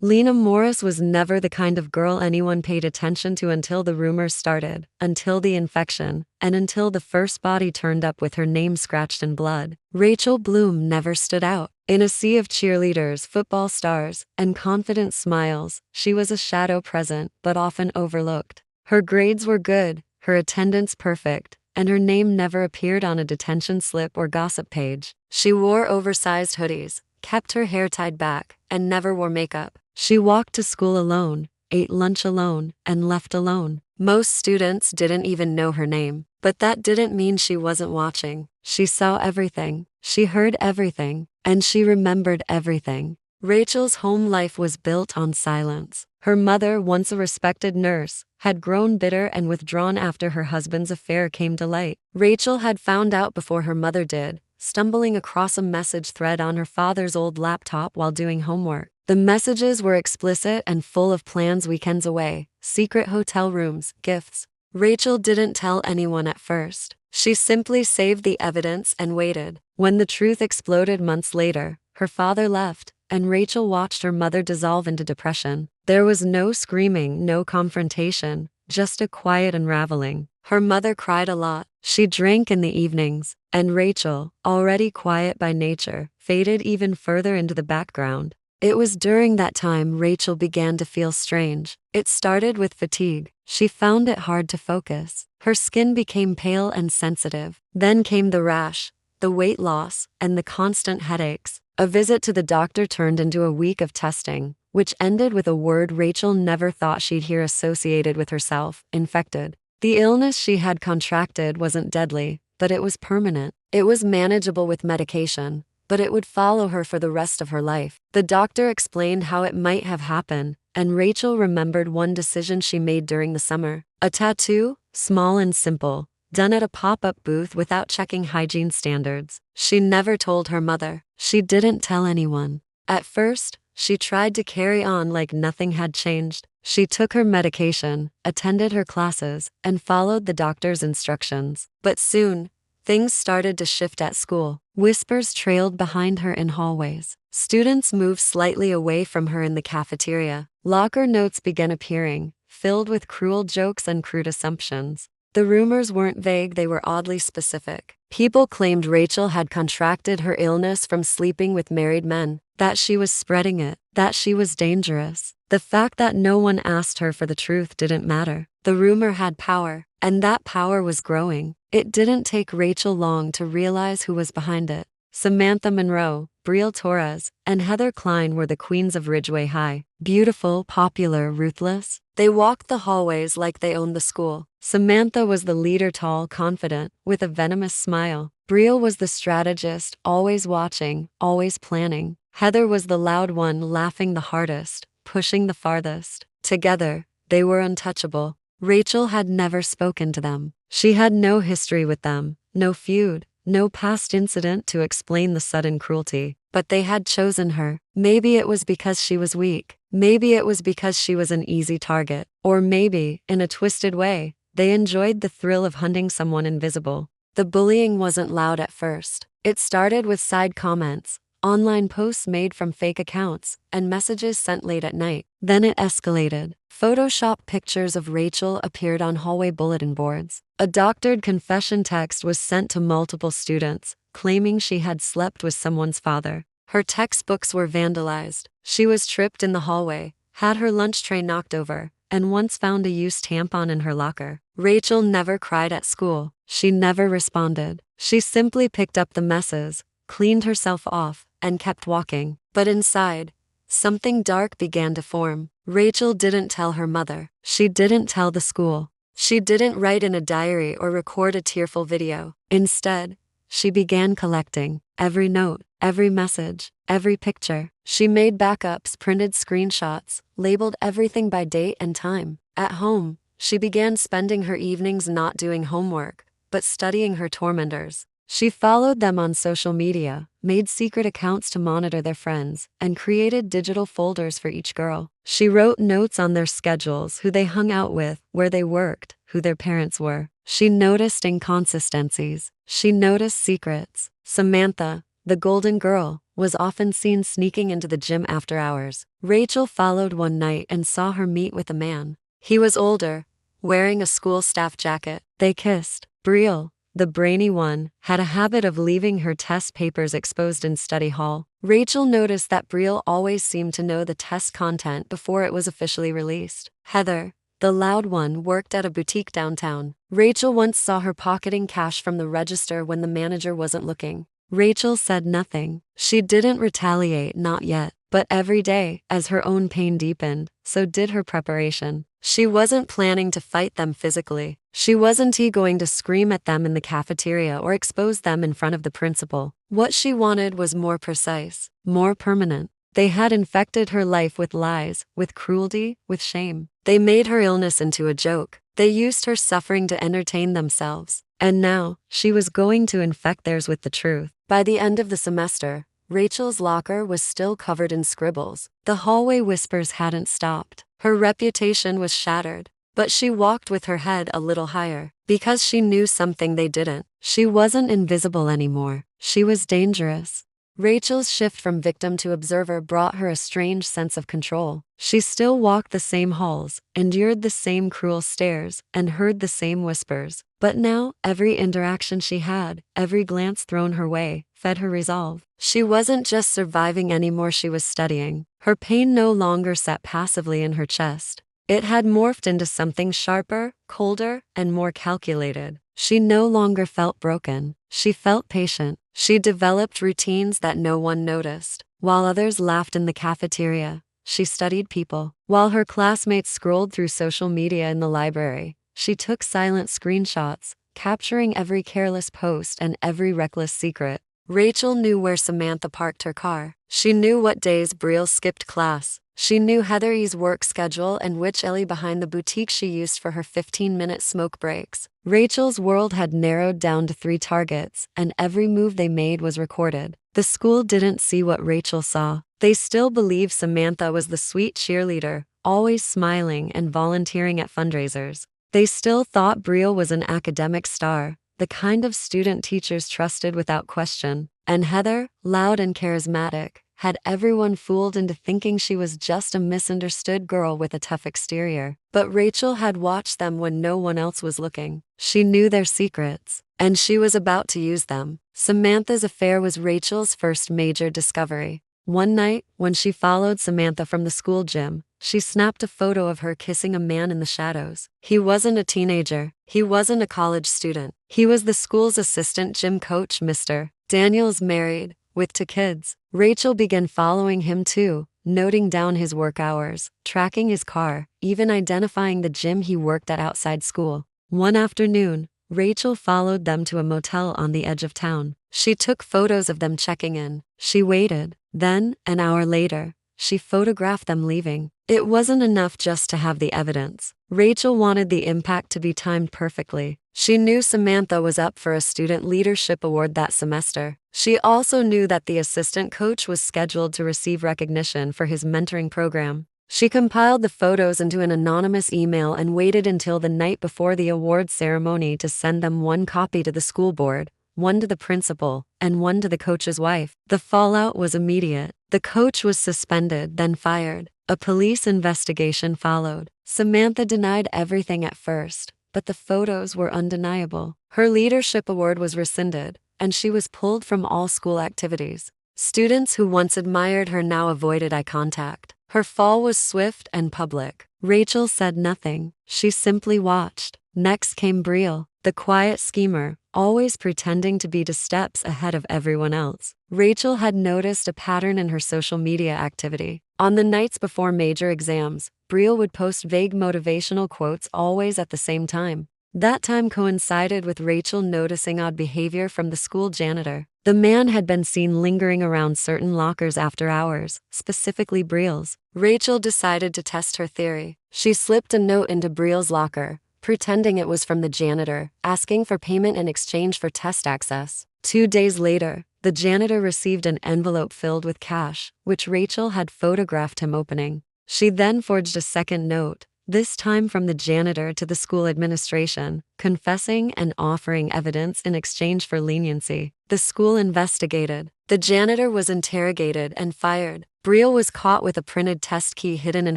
Lena Morris was never the kind of girl anyone paid attention to until the rumors started, until the infection, and until the first body turned up with her name scratched in blood. Rachel Bloom never stood out. In a sea of cheerleaders, football stars, and confident smiles, she was a shadow present but often overlooked. Her grades were good, her attendance perfect, and her name never appeared on a detention slip or gossip page. She wore oversized hoodies, kept her hair tied back, and never wore makeup. She walked to school alone, ate lunch alone, and left alone. Most students didn't even know her name, but that didn't mean she wasn't watching. She saw everything, she heard everything, and she remembered everything. Rachel's home life was built on silence. Her mother, once a respected nurse, had grown bitter and withdrawn after her husband's affair came to light. Rachel had found out before her mother did, stumbling across a message thread on her father's old laptop while doing homework. The messages were explicit and full of plans, weekends away, secret hotel rooms, gifts. Rachel didn't tell anyone at first. She simply saved the evidence and waited. When the truth exploded months later, her father left, and Rachel watched her mother dissolve into depression. There was no screaming, no confrontation, just a quiet unraveling. Her mother cried a lot. She drank in the evenings, and Rachel, already quiet by nature, faded even further into the background. It was during that time Rachel began to feel strange. It started with fatigue. She found it hard to focus. Her skin became pale and sensitive. Then came the rash, the weight loss, and the constant headaches. A visit to the doctor turned into a week of testing, which ended with a word Rachel never thought she'd hear associated with herself: infected. The illness she had contracted wasn't deadly, but it was permanent. It was manageable with medication, but it would follow her for the rest of her life. The doctor explained how it might have happened, and Rachel remembered one decision she made during the summer. A tattoo, small and simple, done at a pop-up booth without checking hygiene standards. She never told her mother. She didn't tell anyone. At first, she tried to carry on like nothing had changed. She took her medication, attended her classes, and followed the doctor's instructions. But soon, things started to shift at school. Whispers trailed behind her in hallways. Students moved slightly away from her in the cafeteria. Locker notes began appearing, filled with cruel jokes and crude assumptions. The rumors weren't vague, they were oddly specific. People claimed Rachel had contracted her illness from sleeping with married men, that she was spreading it, that she was dangerous. The fact that no one asked her for the truth didn't matter. The rumor had power, and that power was growing. It didn't take Rachel long to realize who was behind it. Samantha Monroe, Brielle Torres, and Heather Klein were the queens of Ridgeway High. Beautiful, popular, ruthless. They walked the hallways like they owned the school. Samantha was the leader, tall, confident, with a venomous smile. Brielle was the strategist, always watching, always planning. Heather was the loud one, laughing the hardest, pushing the farthest. Together, they were untouchable. Rachel had never spoken to them. She had no history with them, no feud, no past incident to explain the sudden cruelty. But they had chosen her. Maybe it was because she was weak. Maybe it was because she was an easy target. Or maybe, in a twisted way, they enjoyed the thrill of hunting someone invisible. The bullying wasn't loud at first. It started with side comments, online posts made from fake accounts, and messages sent late at night. Then it escalated. Photoshop pictures of Rachel appeared on hallway bulletin boards. A doctored confession text was sent to multiple students, claiming she had slept with someone's father. Her textbooks were vandalized. She was tripped in the hallway, had her lunch tray knocked over, and once found a used tampon in her locker. Rachel never cried at school. She never responded. She simply picked up the messes, cleaned herself off, and kept walking. But inside, something dark began to form. Rachel didn't tell her mother. She didn't tell the school. She didn't write in a diary or record a tearful video. Instead, she began collecting every note, every message, every picture. She made backups, printed screenshots, labeled everything by date and time. At home, she began spending her evenings not doing homework, but studying her tormentors. She followed them on social media, made secret accounts to monitor their friends, and created digital folders for each girl. She wrote notes on their schedules, who they hung out with, where they worked, who their parents were. She noticed inconsistencies. She noticed secrets. Samantha, the golden girl, was often seen sneaking into the gym after hours. Rachel followed one night and saw her meet with a man. He was older, wearing a school staff jacket. They kissed. Betrayal, the brainy one, had a habit of leaving her test papers exposed in study hall. Rachel noticed that Betrayal always seemed to know the test content before it was officially released. Heather, the loud one, worked at a boutique downtown. Rachel once saw her pocketing cash from the register when the manager wasn't looking. Rachel said nothing. She didn't retaliate, not yet. But every day, as her own pain deepened, so did her preparation. She wasn't planning to fight them physically. She wasn't going to scream at them in the cafeteria or expose them in front of the principal. What she wanted was more precise, more permanent. They had infected her life with lies, with cruelty, with shame. They made her illness into a joke. They used her suffering to entertain themselves. And now, she was going to infect theirs with the truth. By the end of the semester, Rachel's locker was still covered in scribbles. The hallway whispers hadn't stopped. Her reputation was shattered. But she walked with her head a little higher, because she knew something they didn't. She wasn't invisible anymore. She was dangerous. Rachel's shift from victim to observer brought her a strange sense of control. She still walked the same halls, endured the same cruel stares, and heard the same whispers. But now, every interaction she had, every glance thrown her way, fed her resolve. She wasn't just surviving anymore, she was studying. Her pain no longer sat passively in her chest. It had morphed into something sharper, colder, and more calculated. She no longer felt broken. She felt patient. She developed routines that no one noticed. While others laughed in the cafeteria, she studied people. While her classmates scrolled through social media in the library, she took silent screenshots, capturing every careless post and every reckless secret. Rachel knew where Samantha parked her car. She knew what days Betrayal skipped class. She knew Heather's work schedule and which alley behind the boutique she used for her 15-minute smoke breaks. Rachel's world had narrowed down to 3 targets, and every move they made was recorded. The school didn't see what Rachel saw. They still believed Samantha was the sweet cheerleader, always smiling and volunteering at fundraisers. They still thought Betrayal was an academic star, the kind of student teachers trusted without question. And Heather, loud and charismatic, had everyone fooled into thinking she was just a misunderstood girl with a tough exterior. But Rachel had watched them when no one else was looking. She knew their secrets, and she was about to use them. Samantha's affair was Rachel's first major discovery. One night, when she followed Samantha from the school gym, she snapped a photo of her kissing a man in the shadows. He wasn't a teenager. He wasn't a college student. He was the school's assistant gym coach, Mr. Daniels, married, with 2 kids. Rachel began following him too, noting down his work hours, tracking his car, even identifying the gym he worked at outside school. One afternoon, Rachel followed them to a motel on the edge of town. She took photos of them checking in. She waited. Then, an hour later, she photographed them leaving. It wasn't enough just to have the evidence. Rachel wanted the impact to be timed perfectly. She knew Samantha was up for a student leadership award that semester. She also knew that the assistant coach was scheduled to receive recognition for his mentoring program. She compiled the photos into an anonymous email and waited until the night before the award ceremony to send them 1 copy to the school board, 1 to the principal, and 1 to the coach's wife. The fallout was immediate. The coach was suspended, then fired. A police investigation followed. Samantha denied everything at first, but the photos were undeniable. Her leadership award was rescinded, and she was pulled from all school activities. Students who once admired her now avoided eye contact. Her fall was swift and public. Rachel said nothing. She simply watched. Next came Betrayal, the quiet schemer, always pretending to be 2 steps ahead of everyone else. Rachel had noticed a pattern in her social media activity. On the nights before major exams, Betrayal would post vague motivational quotes always at the same time. That time coincided with Rachel noticing odd behavior from the school janitor. The man had been seen lingering around certain lockers after hours, specifically Betrayal's. Rachel decided to test her theory. She slipped a note into Betrayal's locker, pretending it was from the janitor, asking for payment in exchange for test access. 2 days later, the janitor received an envelope filled with cash, which Rachel had photographed him opening. She then forged a second note, this time from the janitor to the school administration, confessing and offering evidence in exchange for leniency. The school investigated. The janitor was interrogated and fired. Brielle was caught with a printed test key hidden in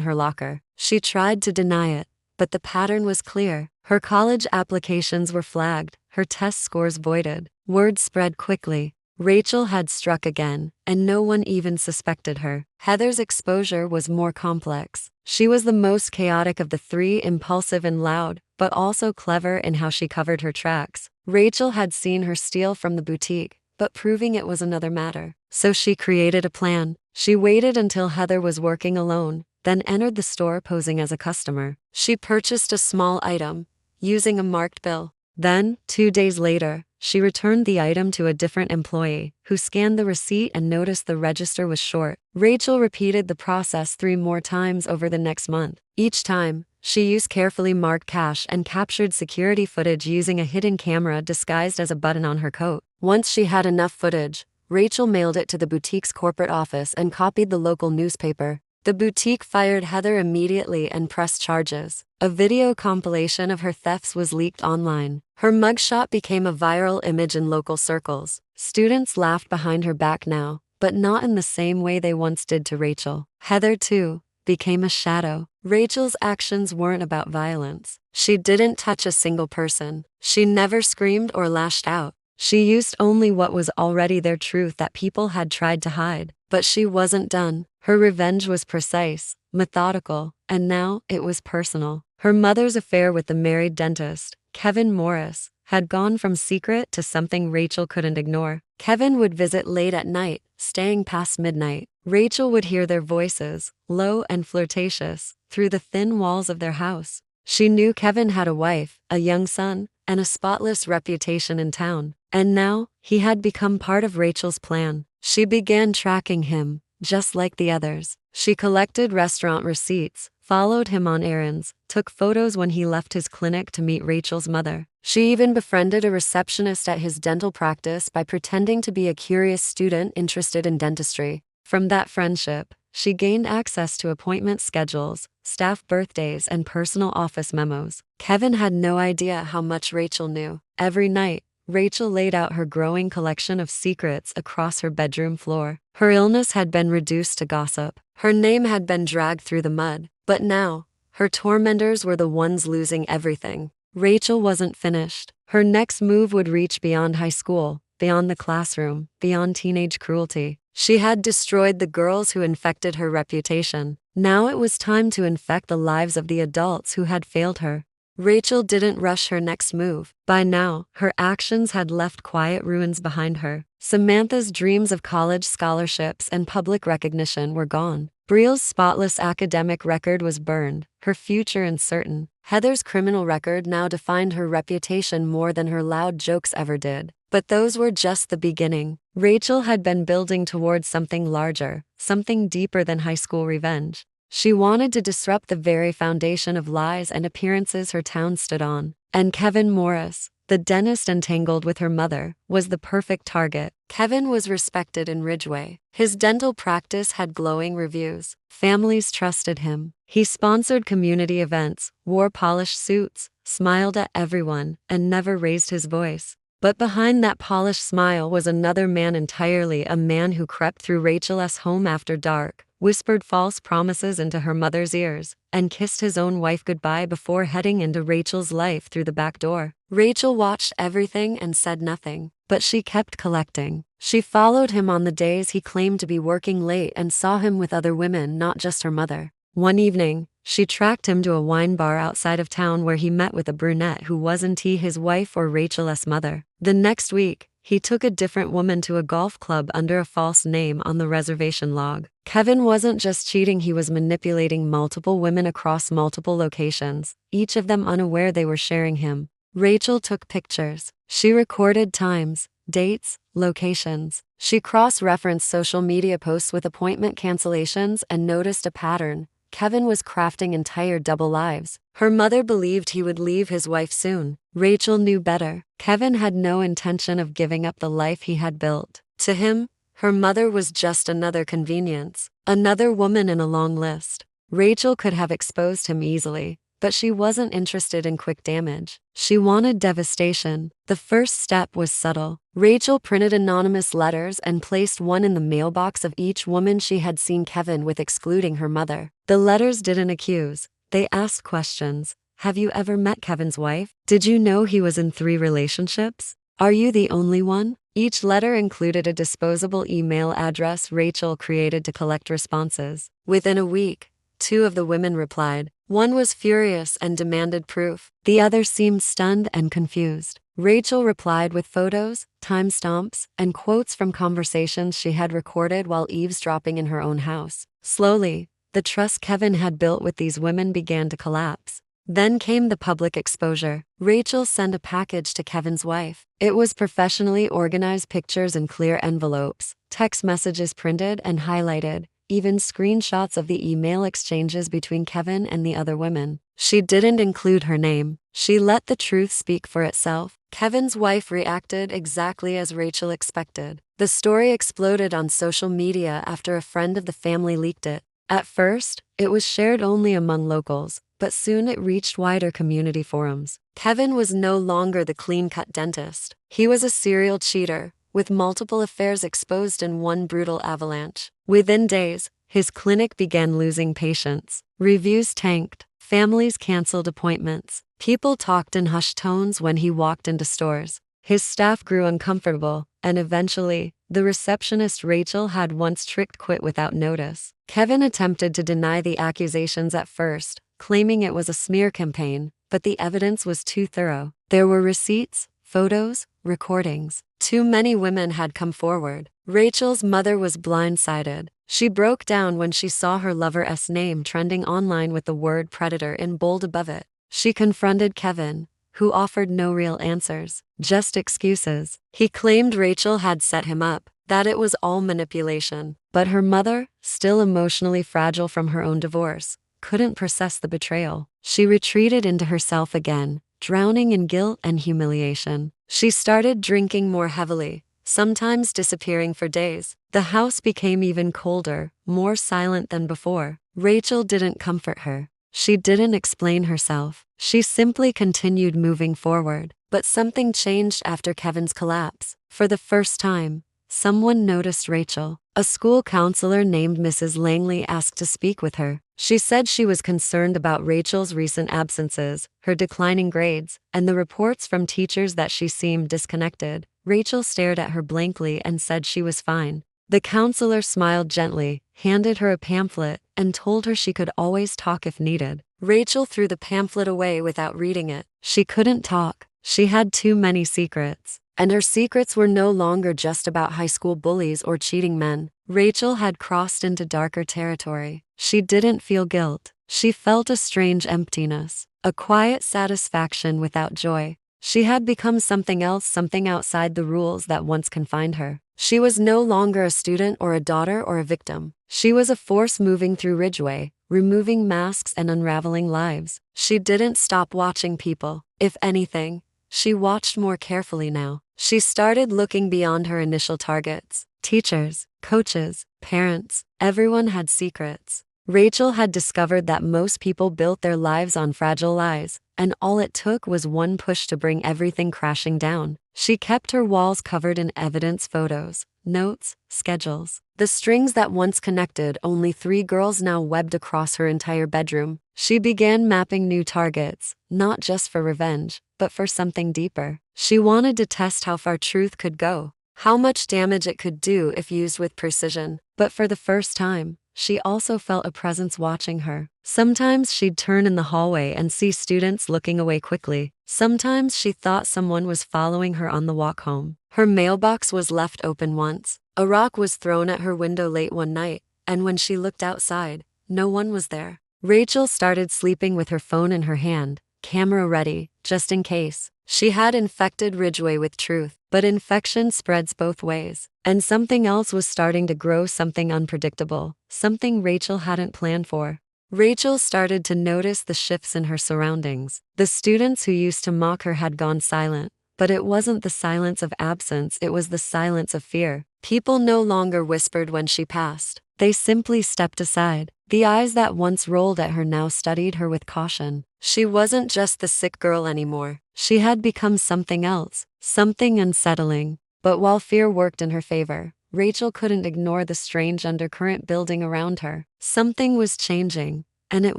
her locker. She tried to deny it, but the pattern was clear. Her college applications were flagged, her test scores voided. Word spread quickly. Rachel had struck again, and no one even suspected her. Heather's exposure was more complex. She was the most chaotic of the three, impulsive and loud, but also clever in how she covered her tracks. Rachel had seen her steal from the boutique, but proving it was another matter. So she created a plan. She waited until Heather was working alone, then entered the store posing as a customer. She purchased a small item, using a marked bill. Then, 2 days later, she returned the item to a different employee, who scanned the receipt and noticed the register was short. Rachel repeated the process 3 more times over the next month. Each time, she used carefully marked cash and captured security footage using a hidden camera disguised as a button on her coat. Once she had enough footage, Rachel mailed it to the boutique's corporate office and copied the local newspaper. The boutique fired Heather immediately and pressed charges. A video compilation of her thefts was leaked online. Her mugshot became a viral image in local circles. Students laughed behind her back now, but not in the same way they once did to Rachel. Heather, too, became a shadow. Rachel's actions weren't about violence. She didn't touch a single person. She never screamed or lashed out. She used only what was already their truth that people had tried to hide. But she wasn't done. Her revenge was precise, methodical, and now it was personal. Her mother's affair with the married dentist, Kevin Morris, had gone from secret to something Rachel couldn't ignore. Kevin would visit late at night, staying past midnight. Rachel would hear their voices, low and flirtatious, through the thin walls of their house. She knew Kevin had a wife, a young son, and a spotless reputation in town. And now, he had become part of Rachel's plan. She began tracking him, just like the others. She collected restaurant receipts, followed him on errands, took photos when he left his clinic to meet Rachel's mother. She even befriended a receptionist at his dental practice by pretending to be a curious student interested in dentistry. From that friendship, she gained access to appointment schedules, staff birthdays, and personal office memos. Kevin had no idea how much Rachel knew. Every night, Rachel laid out her growing collection of secrets across her bedroom floor. Her illness had been reduced to gossip. Her name had been dragged through the mud. But now, her tormentors were the ones losing everything. Rachel wasn't finished. Her next move would reach beyond high school, beyond the classroom, beyond teenage cruelty. She had destroyed the girls who infected her reputation. Now it was time to infect the lives of the adults who had failed her. Rachel didn't rush her next move. By now, her actions had left quiet ruins behind her. Samantha's dreams of college scholarships and public recognition were gone. Brielle's spotless academic record was burned, her future uncertain. Heather's criminal record now defined her reputation more than her loud jokes ever did. But those were just the beginning. Rachel had been building towards something larger, something deeper than high school revenge. She wanted to disrupt the very foundation of lies and appearances her town stood on. And Kevin Morris, the dentist entangled with her mother, was the perfect target. Kevin was respected in Ridgeway. His dental practice had glowing reviews. Families trusted him. He sponsored community events, wore polished suits, smiled at everyone, and never raised his voice. But behind that polished smile was another man entirely, a man who crept through Rachel's home after dark, whispered false promises into her mother's ears, and kissed his own wife goodbye before heading into Rachel's life through the back door. Rachel watched everything and said nothing, but she kept collecting. She followed him on the days he claimed to be working late and saw him with other women, not just her mother. One evening, she tracked him to a wine bar outside of town where he met with a brunette who wasn't his wife or Rachel's mother. The next week, he took a different woman to a golf club under a false name on the reservation log. Kevin wasn't just cheating, he was manipulating multiple women across multiple locations, each of them unaware they were sharing him. Rachel took pictures. She recorded times, dates, locations. She cross-referenced social media posts with appointment cancellations and noticed a pattern. Kevin was crafting entire double lives. Her mother believed he would leave his wife soon. Rachel knew better. Kevin had no intention of giving up the life he had built. To him, her mother was just another convenience, another woman in a long list. Rachel could have exposed him easily, but she wasn't interested in quick damage. She wanted devastation. The first step was subtle. Rachel printed anonymous letters and placed one in the mailbox of each woman she had seen Kevin with, excluding her mother. The letters didn't accuse. They asked questions. Have you ever met Kevin's wife? Did you know he was in 3 relationships? Are you the only one? Each letter included a disposable email address Rachel created to collect responses. Within a week, 2 of the women replied. One was furious and demanded proof. The other seemed stunned and confused. Rachel replied with photos, timestamps, and quotes from conversations she had recorded while eavesdropping in her own house. Slowly, the trust Kevin had built with these women began to collapse. Then came the public exposure. Rachel sent a package to Kevin's wife. It was professionally organized pictures in clear envelopes, text messages printed and highlighted, even screenshots of the email exchanges between Kevin and the other women. She didn't include her name. She let the truth speak for itself. Kevin's wife reacted exactly as Rachel expected. The story exploded on social media after a friend of the family leaked it. At first, it was shared only among locals, but soon it reached wider community forums. Kevin was no longer the clean-cut dentist. He was a serial cheater, with multiple affairs exposed in one brutal avalanche. Within days, his clinic began losing patients. Reviews tanked. Families canceled appointments. People talked in hushed tones when he walked into stores. His staff grew uncomfortable, and eventually, the receptionist Rachel had once tricked quit without notice. Kevin attempted to deny the accusations at first, claiming it was a smear campaign, but the evidence was too thorough. There were receipts, photos, recordings. Too many women had come forward. Rachel's mother was blindsided. She broke down when she saw her lover's name trending online with the word predator in bold above it. She confronted Kevin, who offered no real answers, just excuses. He claimed Rachel had set him up, that it was all manipulation. But her mother, still emotionally fragile from her own divorce, couldn't process the betrayal. She retreated into herself again, drowning in guilt and humiliation. She started drinking more heavily, sometimes disappearing for days. The house became even colder, more silent than before. Rachel didn't comfort her. She didn't explain herself. She simply continued moving forward. But something changed after Kevin's collapse. For the first time, someone noticed Rachel. A school counselor named Mrs. Langley asked to speak with her. She said she was concerned about Rachel's recent absences, her declining grades, and the reports from teachers that she seemed disconnected. Rachel stared at her blankly and said she was fine. The counselor smiled gently, handed her a pamphlet, and told her she could always talk if needed. Rachel threw the pamphlet away without reading it. She couldn't talk. She had too many secrets. And her secrets were no longer just about high school bullies or cheating men. Rachel had crossed into darker territory. She didn't feel guilt. She felt a strange emptiness, a quiet satisfaction without joy. She had become something else, something outside the rules that once confined her. She was no longer a student or a daughter or a victim. She was a force moving through Ridgeway, removing masks and unraveling lives. She didn't stop watching people. If anything, she watched more carefully now. She started looking beyond her initial targets. Teachers, coaches, parents, everyone had secrets. Rachel had discovered that most people built their lives on fragile lies, and all it took was one push to bring everything crashing down. She kept her walls covered in evidence, photos, notes, schedules. The strings that once connected only 3 girls now webbed across her entire bedroom. She began mapping new targets, not just for revenge, but for something deeper. She wanted to test how far truth could go, how much damage it could do if used with precision. But for the first time, she also felt a presence watching her. Sometimes she'd turn in the hallway and see students looking away quickly. Sometimes she thought someone was following her on the walk home. Her mailbox was left open once. A rock was thrown at her window late one night, and when she looked outside, no one was there. Rachel started sleeping with her phone in her hand, camera ready, just in case. She had infected Ridgeway with truth, but infection spreads both ways. And something else was starting to grow, something unpredictable, something Rachel hadn't planned for. Rachel started to notice the shifts in her surroundings. The students who used to mock her had gone silent, but it wasn't the silence of absence, it was the silence of fear. People no longer whispered when she passed. They simply stepped aside. The eyes that once rolled at her now studied her with caution. She wasn't just the sick girl anymore. She had become something else, something unsettling. But while fear worked in her favor, Rachel couldn't ignore the strange undercurrent building around her. Something was changing, and it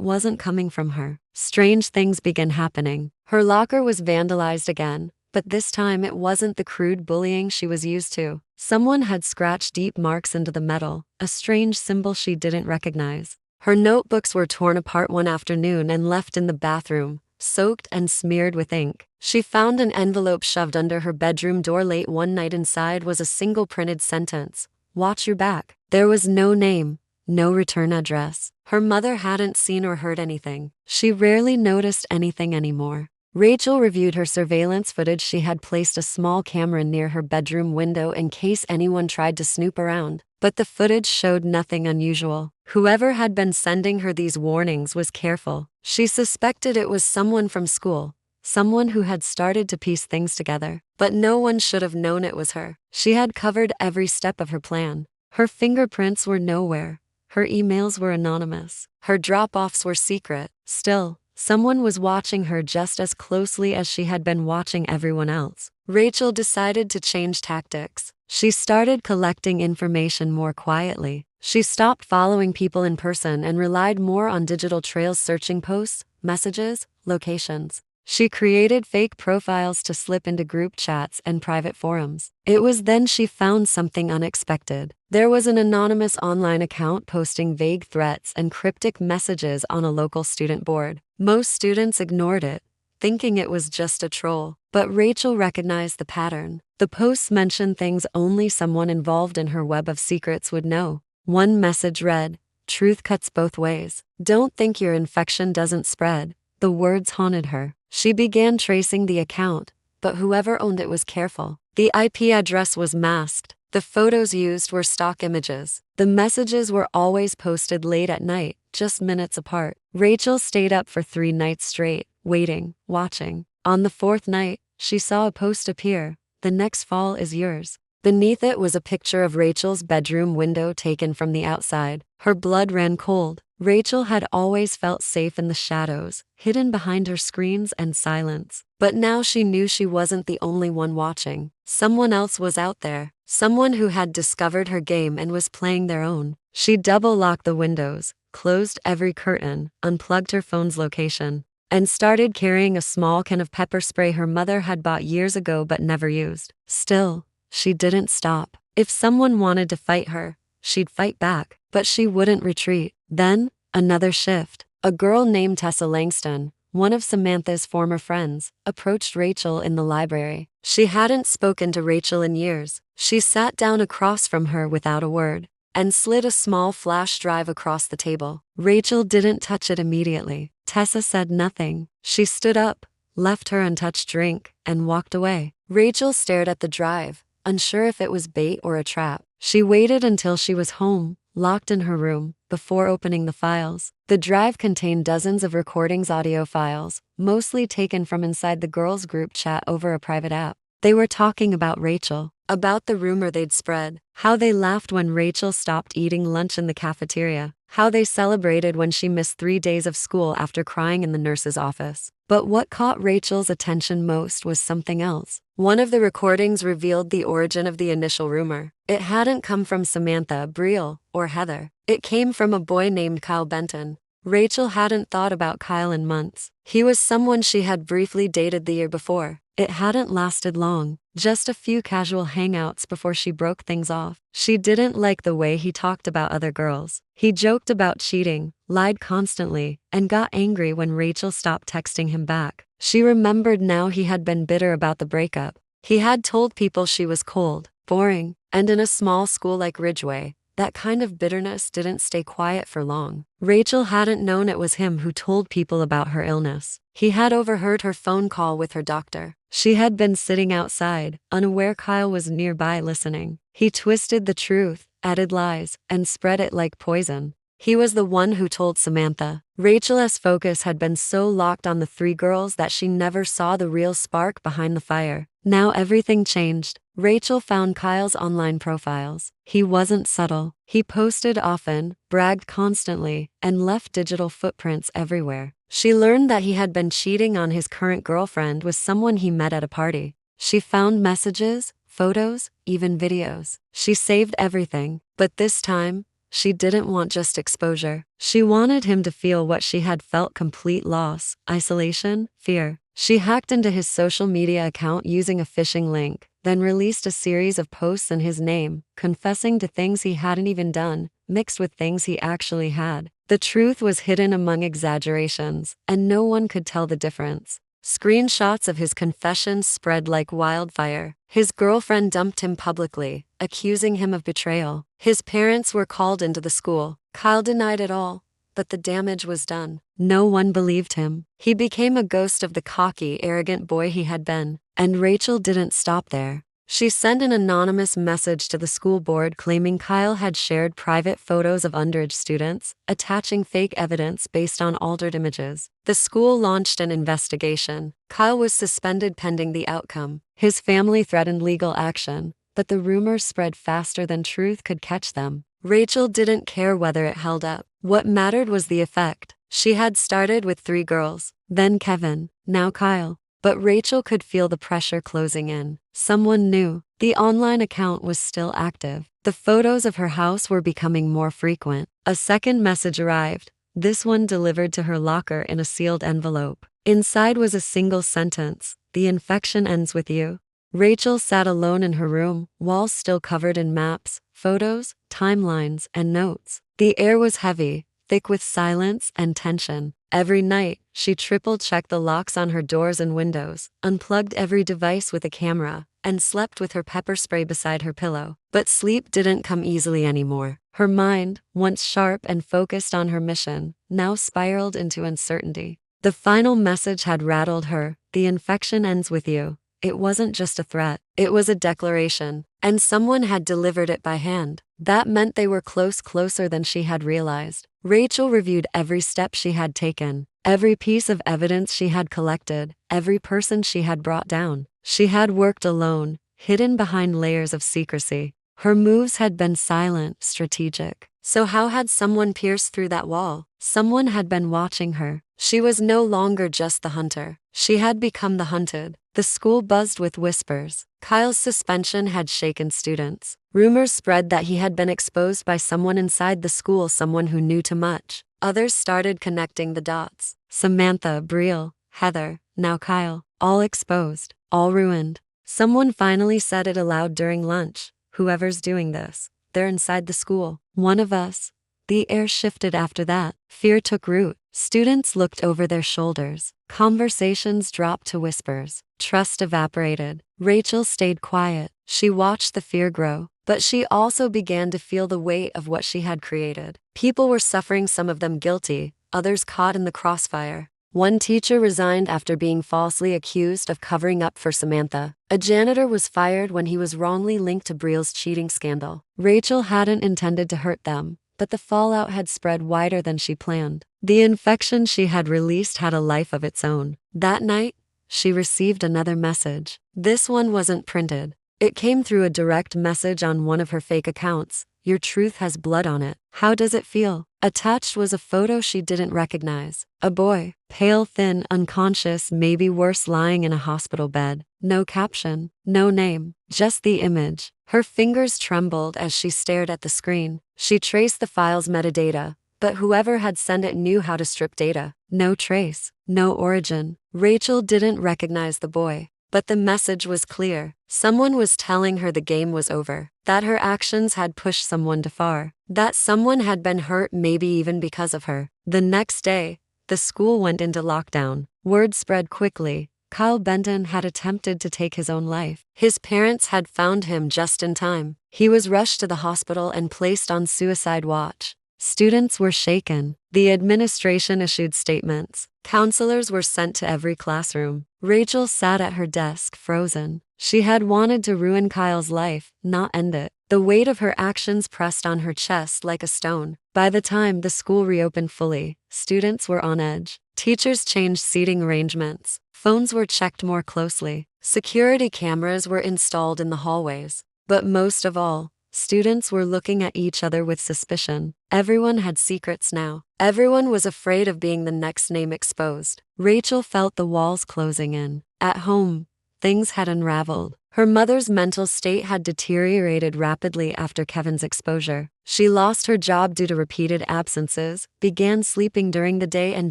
wasn't coming from her. Strange things began happening. Her locker was vandalized again, but this time it wasn't the crude bullying she was used to. Someone had scratched deep marks into the metal, a strange symbol she didn't recognize. Her notebooks were torn apart one afternoon and left in the bathroom, soaked and smeared with ink. She found an envelope shoved under her bedroom door late one night. Inside was a single printed sentence: "Watch your back." There was no name, no return address. Her mother hadn't seen or heard anything. She rarely noticed anything anymore. Rachel reviewed her surveillance footage. She had placed a small camera near her bedroom window in case anyone tried to snoop around. But the footage showed nothing unusual. Whoever had been sending her these warnings was careful. She suspected it was someone from school, someone who had started to piece things together. But no one should have known it was her. She had covered every step of her plan. Her fingerprints were nowhere. Her emails were anonymous. Her drop-offs were secret. Still, someone was watching her just as closely as she had been watching everyone else. Rachel decided to change tactics. She started collecting information more quietly. She stopped following people in person and relied more on digital trails, searching posts, messages, locations. She created fake profiles to slip into group chats and private forums. It was then she found something unexpected. There was an anonymous online account posting vague threats and cryptic messages on a local student board. Most students ignored it, thinking it was just a troll. But Rachel recognized the pattern. The posts mentioned things only someone involved in her web of secrets would know. One message read, "Truth cuts both ways. Don't think your infection doesn't spread." The words haunted her. She began tracing the account, but whoever owned it was careful. The IP address was masked. The photos used were stock images. The messages were always posted late at night, just minutes apart. Rachel stayed up for 3 nights straight, waiting, watching. On the 4th night, she saw a post appear: "The next fall is yours." Beneath it was a picture of Rachel's bedroom window taken from the outside. Her blood ran cold. Rachel had always felt safe in the shadows, hidden behind her screens and silence. But now she knew she wasn't the only one watching. Someone else was out there. Someone who had discovered her game and was playing their own. She double-locked the windows, closed every curtain, unplugged her phone's location, and started carrying a small can of pepper spray her mother had bought years ago but never used. Still, she didn't stop. If someone wanted to fight her, she'd fight back, but she wouldn't retreat. Then, another shift. A girl named Tessa Langston, one of Samantha's former friends, approached Rachel in the library. She hadn't spoken to Rachel in years. She sat down across from her without a word and slid a small flash drive across the table. Rachel didn't touch it immediately. Tessa said nothing. She stood up, left her untouched drink, and walked away. Rachel stared at the drive, unsure if it was bait or a trap. She waited until she was home, locked in her room, before opening the files. The drive contained dozens of recordings, audio files, mostly taken from inside the girls' group chat over a private app. They were talking about Rachel, about the rumor they'd spread, how they laughed when Rachel stopped eating lunch in the cafeteria, how they celebrated when she missed 3 days of school after crying in the nurse's office. But what caught Rachel's attention most was something else. One of the recordings revealed the origin of the initial rumor. It hadn't come from Samantha, Brielle, or Heather. It came from a boy named Kyle Benton. Rachel hadn't thought about Kyle in months. He was someone she had briefly dated the year before. It hadn't lasted long, just a few casual hangouts before she broke things off. She didn't like the way he talked about other girls. He joked about cheating, lied constantly, and got angry when Rachel stopped texting him back. She remembered now he had been bitter about the breakup. He had told people she was cold, boring, and in a small school like Ridgeway, that kind of bitterness didn't stay quiet for long. Rachel hadn't known it was him who told people about her illness. He had overheard her phone call with her doctor. She had been sitting outside, unaware Kyle was nearby listening. He twisted the truth, added lies, and spread it like poison. He was the one who told Samantha. Rachel's focus had been so locked on the 3 girls that she never saw the real spark behind the fire. Now everything changed. Rachel found Kyle's online profiles. He wasn't subtle. He posted often, bragged constantly, and left digital footprints everywhere. She learned that he had been cheating on his current girlfriend with someone he met at a party. She found messages, photos, even videos. She saved everything, but this time, she didn't want just exposure. She wanted him to feel what she had felt: complete loss, isolation, fear. She hacked into his social media account using a phishing link, then released a series of posts in his name, confessing to things he hadn't even done, mixed with things he actually had. The truth was hidden among exaggerations, and no one could tell the difference. Screenshots of his confessions spread like wildfire. His girlfriend dumped him publicly, accusing him of betrayal. His parents were called into the school. Kyle denied it all, but the damage was done. No one believed him. He became a ghost of the cocky, arrogant boy he had been. And Rachel didn't stop there. She sent an anonymous message to the school board claiming Kyle had shared private photos of underage students, attaching fake evidence based on altered images. The school launched an investigation. Kyle was suspended pending the outcome. His family threatened legal action, but the rumors spread faster than truth could catch them. Rachel didn't care whether it held up. What mattered was the effect. She had started with 3 girls, then Kevin, now Kyle. But Rachel could feel the pressure closing in. Someone knew. The online account was still active. The photos of her house were becoming more frequent. A second message arrived, this one delivered to her locker in a sealed envelope. Inside was a single sentence: "The infection ends with you." Rachel sat alone in her room, walls still covered in maps, photos, timelines, and notes. The air was heavy, thick with silence and tension. Every night, she triple-checked the locks on her doors and windows, unplugged every device with a camera, and slept with her pepper spray beside her pillow. But sleep didn't come easily anymore. Her mind, once sharp and focused on her mission, now spiraled into uncertainty. The final message had rattled her: "The infection ends with you." It wasn't just a threat, it was a declaration, and someone had delivered it by hand. That meant they were closer than she had realized. Rachel reviewed every step she had taken, every piece of evidence she had collected, every person she had brought down. She had worked alone, hidden behind layers of secrecy. Her moves had been silent, strategic. So how had someone pierced through that wall? Someone had been watching her. She was no longer just the hunter. She had become the hunted. The school buzzed with whispers. Kyle's suspension had shaken students. Rumors spread that he had been exposed by someone inside the school, someone who knew too much. Others started connecting the dots. Samantha, Betrayal, Heather, now Kyle. All exposed. All ruined. Someone finally said it aloud during lunch: "Whoever's doing this, they're inside the school. One of us." The air shifted after that. Fear took root. Students looked over their shoulders. Conversations dropped to whispers. Trust evaporated. Rachel stayed quiet. She watched the fear grow, but she also began to feel the weight of what she had created. People were suffering, some of them guilty, others caught in the crossfire. One teacher resigned after being falsely accused of covering up for Samantha. A janitor was fired when he was wrongly linked to Betrayal's cheating scandal. Rachel hadn't intended to hurt them, but the fallout had spread wider than she planned. The infection she had released had a life of its own. That night, she received another message. This one wasn't printed. It came through a direct message on one of her fake accounts. "Your truth has blood on it. How does it feel?" Attached was a photo she didn't recognize. A boy, pale, thin, unconscious, maybe worse, lying in a hospital bed. No caption, no name, just the image. Her fingers trembled as she stared at the screen. She traced the file's metadata, but whoever had sent it knew how to strip data. No trace, no origin. Rachel didn't recognize the boy, but the message was clear. Someone was telling her the game was over, that her actions had pushed someone too far, that someone had been hurt, maybe even because of her. The next day, the school went into lockdown. Word spread quickly. Kyle Benton had attempted to take his own life. His parents had found him just in time. He was rushed to the hospital and placed on suicide watch. Students were shaken. The administration issued statements. Counselors were sent to every classroom. Rachel sat at her desk, frozen. She had wanted to ruin Kyle's life, not end it. The weight of her actions pressed on her chest like a stone. By the time the school reopened fully, students were on edge. Teachers changed seating arrangements, Phones were checked more closely. Security cameras were installed in the hallways. But most of all, students were looking at each other with suspicion. Everyone had secrets now. Everyone was afraid of being the next name exposed. Rachel felt the walls closing in. At home, things had unraveled. Her mother's mental state had deteriorated rapidly after Kevin's exposure. She lost her job due to repeated absences, began sleeping during the day and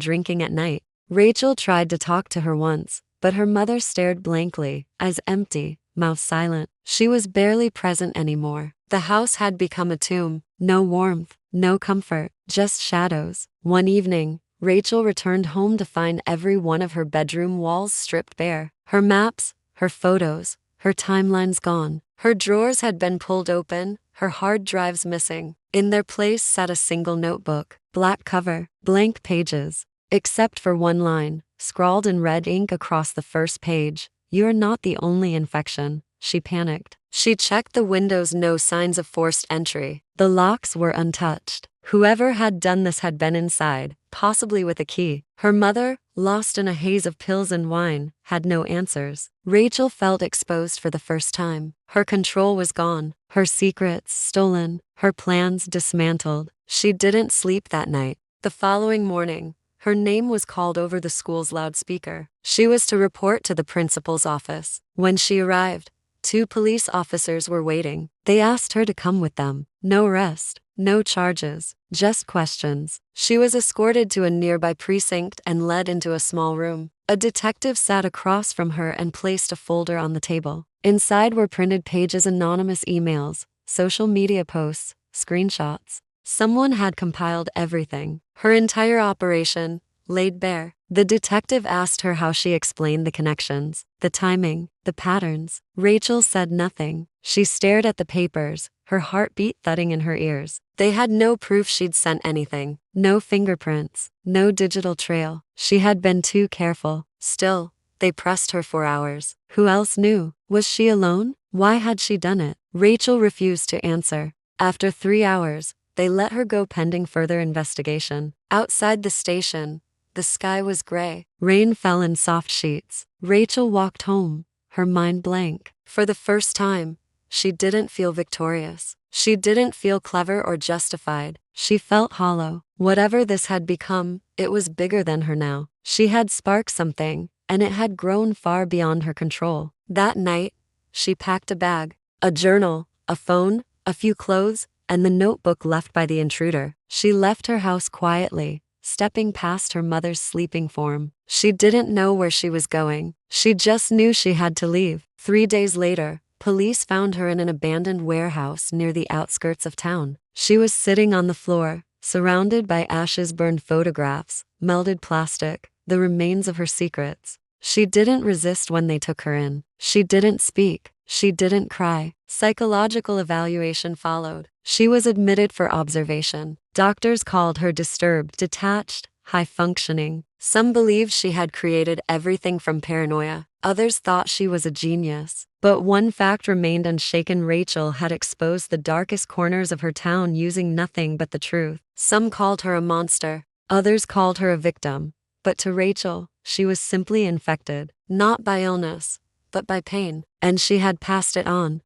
drinking at night. Rachel tried to talk to her once, but her mother stared blankly, eyes empty, mouth silent. She was barely present anymore. The house had become a tomb. No warmth, no comfort, just shadows. One evening, Rachel returned home to find every one of her bedroom walls stripped bare. Her maps, her photos, her timelines gone. Her drawers had been pulled open, her hard drives missing. In their place sat a single notebook, black cover, blank pages. Except for one line, scrawled in red ink across the first page. "You're not the only infection." She panicked. She checked the windows, no signs of forced entry. The locks were untouched. Whoever had done this had been inside, possibly with a key. Her mother, lost in a haze of pills and wine, had no answers. Rachel felt exposed for the first time. Her control was gone, her secrets stolen, her plans dismantled. She didn't sleep that night. The following morning, her name was called over the school's loudspeaker. She was to report to the principal's office. When she arrived, 2 police officers were waiting. They asked her to come with them. No arrest, no charges, just questions. She was escorted to a nearby precinct and led into a small room. A detective sat across from her and placed a folder on the table. Inside were printed pages, anonymous emails, social media posts, screenshots. Someone had compiled everything. Her entire operation, laid bare. The detective asked her how she explained the connections, the timing, the patterns. Rachel said nothing. She stared at the papers, her heartbeat thudding in her ears. They had no proof she'd sent anything. No fingerprints, no digital trail. She had been too careful. Still, they pressed her for hours. Who else knew? Was she alone? Why had she done it? Rachel refused to answer. After 3 hours, they let her go pending further investigation. Outside the station, the sky was gray. Rain fell in soft sheets. Rachel walked home, her mind blank. For the first time, she didn't feel victorious. She didn't feel clever or justified. She felt hollow. Whatever this had become, it was bigger than her now. She had sparked something, and it had grown far beyond her control. That night, she packed a bag, a journal, a phone, a few clothes, and the notebook left by the intruder. She left her house quietly, stepping past her mother's sleeping form. She didn't know where she was going. She just knew she had to leave. 3 days later, police found her in an abandoned warehouse near the outskirts of town. She was sitting on the floor, surrounded by ashes, burned photographs, melted plastic, the remains of her secrets. She didn't resist when they took her in. She didn't speak. She didn't cry. Psychological evaluation followed. She was admitted for observation. Doctors called her disturbed, detached, high-functioning. Some believed she had created everything from paranoia. Others thought she was a genius. But one fact remained unshaken: Rachel had exposed the darkest corners of her town using nothing but the truth. Some called her a monster. Others called her a victim. But to Rachel, she was simply infected, not by illness, but by pain. And she had passed it on.